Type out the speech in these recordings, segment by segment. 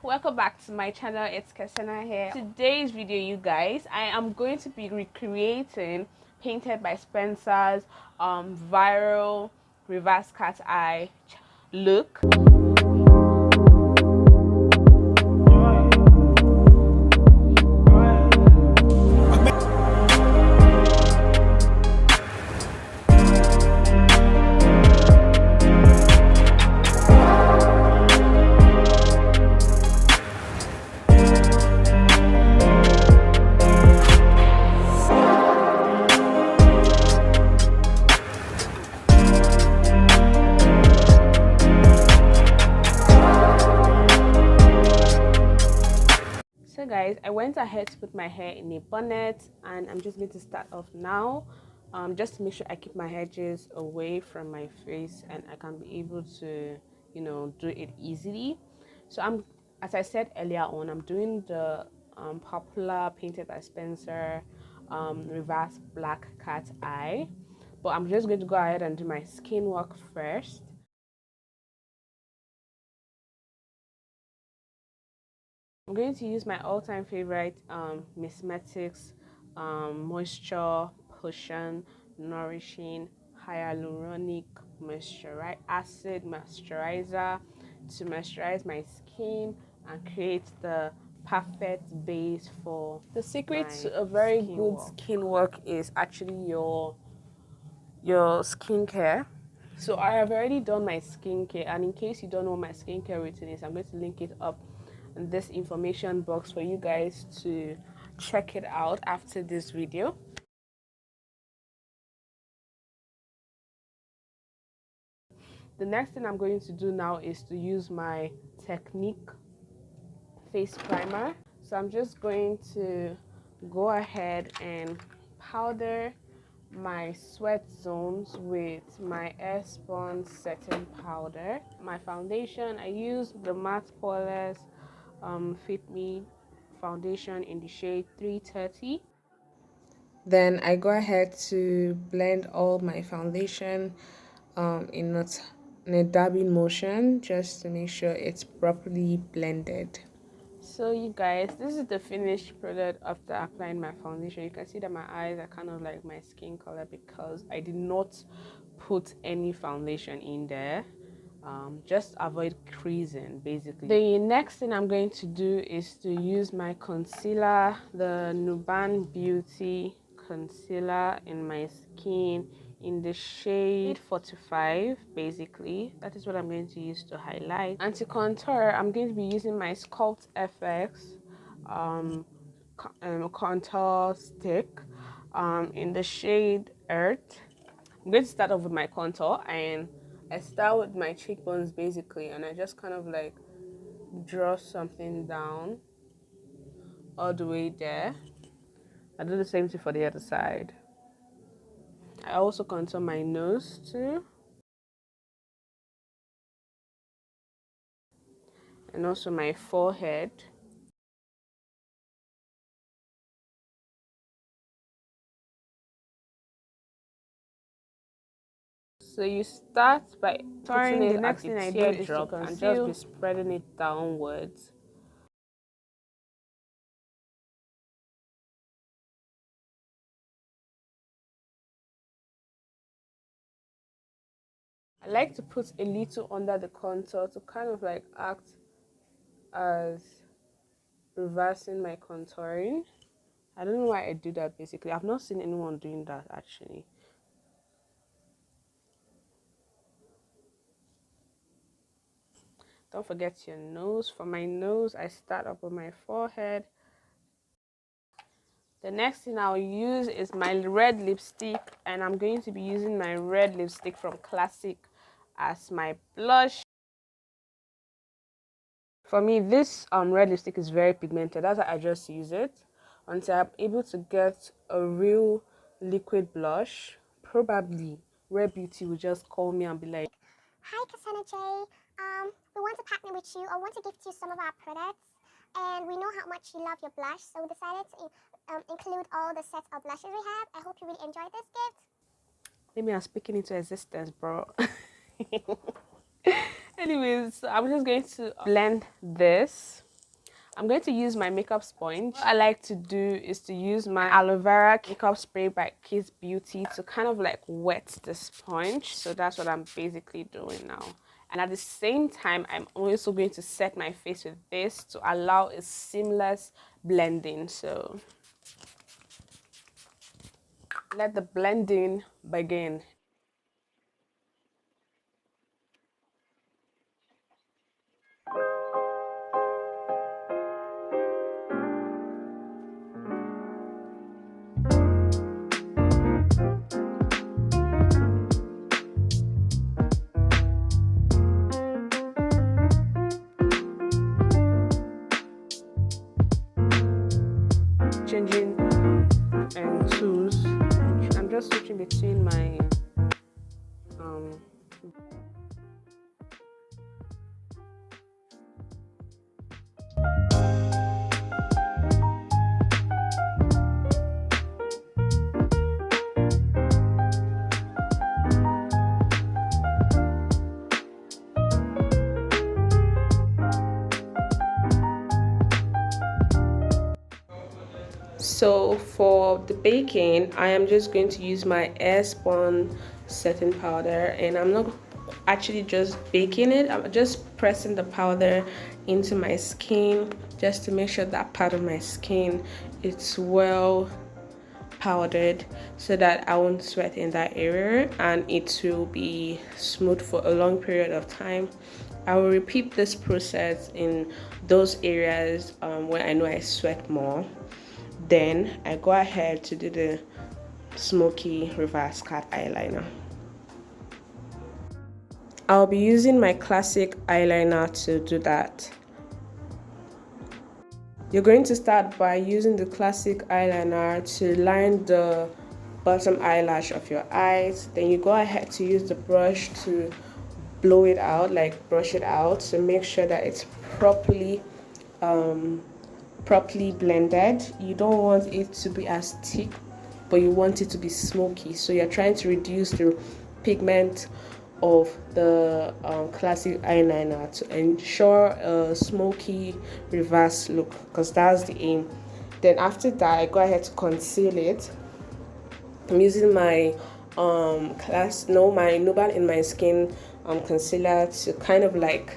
welcome back to my channel. It's Kasana here. Today's video, you guys, I am going to be recreating Painted by Spencer's viral reverse cat eye look. So guys, I went ahead to put my hair in a bonnet, and I'm just going to start off now, just to make sure I keep my edges away from my face and I can be able to, do it easily. So as I said earlier on, I'm doing the popular Painted by Spencer reverse black cat eye, but I'm just going to go ahead and do my skin work first. I'm going to use my all-time favorite Mismetics Moisture Potion Nourishing Hyaluronic Acid Moisturizer to moisturize my skin and create the perfect base for the secret to a very good skin work is actually your skincare. So I have already done my skincare, and in case you don't know what my skincare routine is, I'm going to link it up in this information box for you guys to check it out after this video. The next thing I'm going to do now is to use my Technique face primer. So I'm just going to go ahead and powder my sweat zones with my Airspun setting powder. My foundation, I use the Matte Poreless Fit Me foundation in the shade 330. Then I go ahead to blend all my foundation in a dabbing motion, just to make sure it's properly blended. So you guys, this is the finished product after applying my foundation. You can see that my eyes are kind of like my skin color because I did not put any foundation in there. Just avoid creasing, basically. The next thing I'm going to do is to use my concealer, the Nuban Beauty concealer in my skin in the shade 45. Basically, that is what I'm going to use to highlight. And to contour, I'm going to be using my Sculpt FX contour stick in the shade Earth. I'm going to start off with my contour, and I start with my cheekbones basically, and I just kind of like draw something down all the way there. I do the same thing for the other side. I also contour my nose too, and also my forehead. So you start by putting it. The next thing I do is to conceal and just be spreading it downwards. I like to put a little under the contour to kind of like act as reversing my contouring. I don't know why I do that basically. I've not seen anyone doing that actually. Don't forget your nose. For my nose, I start up with my forehead. The next thing I'll use is my red lipstick, and I'm going to be using my red lipstick from Classic as my blush. For me, this red lipstick is very pigmented. That's why I just use it until I'm able to get a real liquid blush. Probably Rare Beauty will just call me and be like, "Hi, Kasana J. We want to partner with you or want to gift you some of our products. And we know how much you love your blush, so we decided to include all the sets of blushes we have. I hope you really enjoy this gift." Maybe I'm speaking into existence, bro. Anyways, so I'm just going to blend this I'm going to use my makeup sponge. What I like to do is to use my aloe vera makeup spray by Kiss Beauty to kind of like wet the sponge. So that's what I'm basically doing now. And at the same time, I'm also going to set my face with this to allow a seamless blending. So let the blending begin. Changing tools. I'm just switching between my So for the baking, I am just going to use my airspun setting powder, and I'm not actually just baking it, I'm just pressing the powder into my skin just to make sure that part of my skin is well powdered so that I won't sweat in that area and it will be smooth for a long period of time. I will repeat this process in those areas where I know I sweat more. Then I go ahead to do the smoky reverse cut eyeliner. I'll be using my classic eyeliner to do that. You're going to start by using the classic eyeliner to line the bottom eyelash of your eyes. Then you go ahead to use the brush to blow it out, like brush it out, to make sure that it's properly blended. You don't want it to be as thick, but you want it to be smoky. So you're trying to reduce the pigment of the classic eyeliner to ensure a smoky reverse look, because that's the aim. Then after that, I go ahead to conceal it. I'm using my my Nobel in my skin concealer to kind of like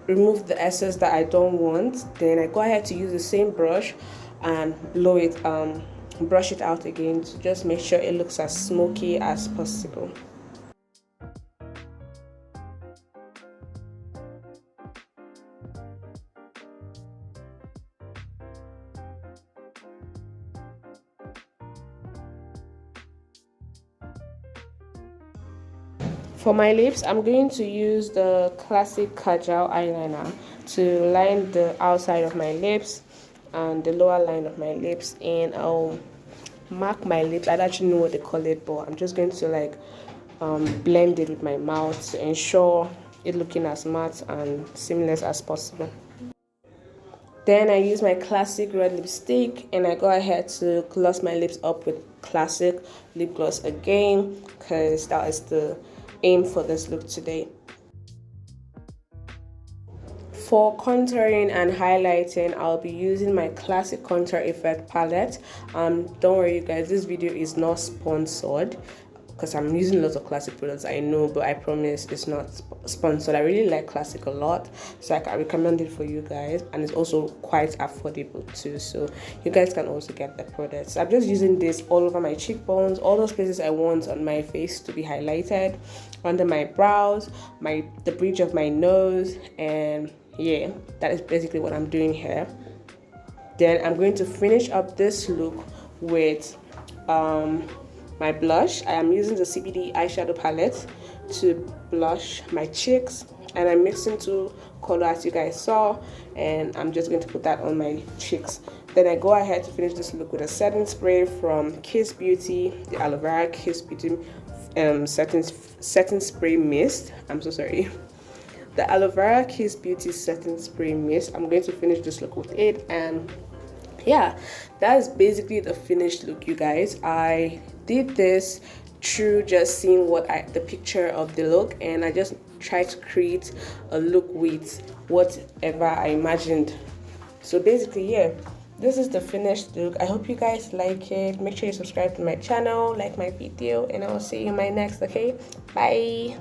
remove the excess that I don't want. Then I go ahead to use the same brush and blow it, brush it out again to just make sure it looks as smoky as possible. For my lips, I'm going to use the classic Kajal eyeliner to line the outside of my lips and the lower line of my lips, and I'll mark my lips. I don't actually know what they call it, but I'm just going to like blend it with my mouth to ensure it looking as matte and seamless as possible. Then I use my classic red lipstick and I go ahead to gloss my lips up with classic lip gloss again, because that is the aim for this look today. For contouring and highlighting, I'll be using my classic contour effect palette. Don't worry you guys, this video is not sponsored because I'm using lots of classic products, I know, but I promise it's not sponsored. I really like classic a lot, so I can recommend it for you guys, and it's also quite affordable too, so you guys can also get the products. I'm just using this all over my cheekbones, all those places I want on my face to be highlighted, under my brows, the bridge of my nose, and yeah, that is basically what I'm doing here. Then I'm going to finish up this look with my blush. I am using the CBD eyeshadow palette to blush my cheeks, and I'm mixing two colors as you guys saw, and I'm just going to put that on my cheeks. Then I go ahead to finish this look with a setting spray from Kiss Beauty, the aloe vera Kiss Beauty setting spray mist. I'm so sorry. The aloe vera Kiss Beauty setting spray mist. I'm going to finish this look with it, and yeah, that is basically the finished look, you guys. I did this through just seeing the picture of the look, and I just tried to create a look with whatever I imagined So basically, yeah, this is the finished look. I hope you guys like it. Make sure you subscribe to my channel, like my video, and I will see you in my next. Okay, bye.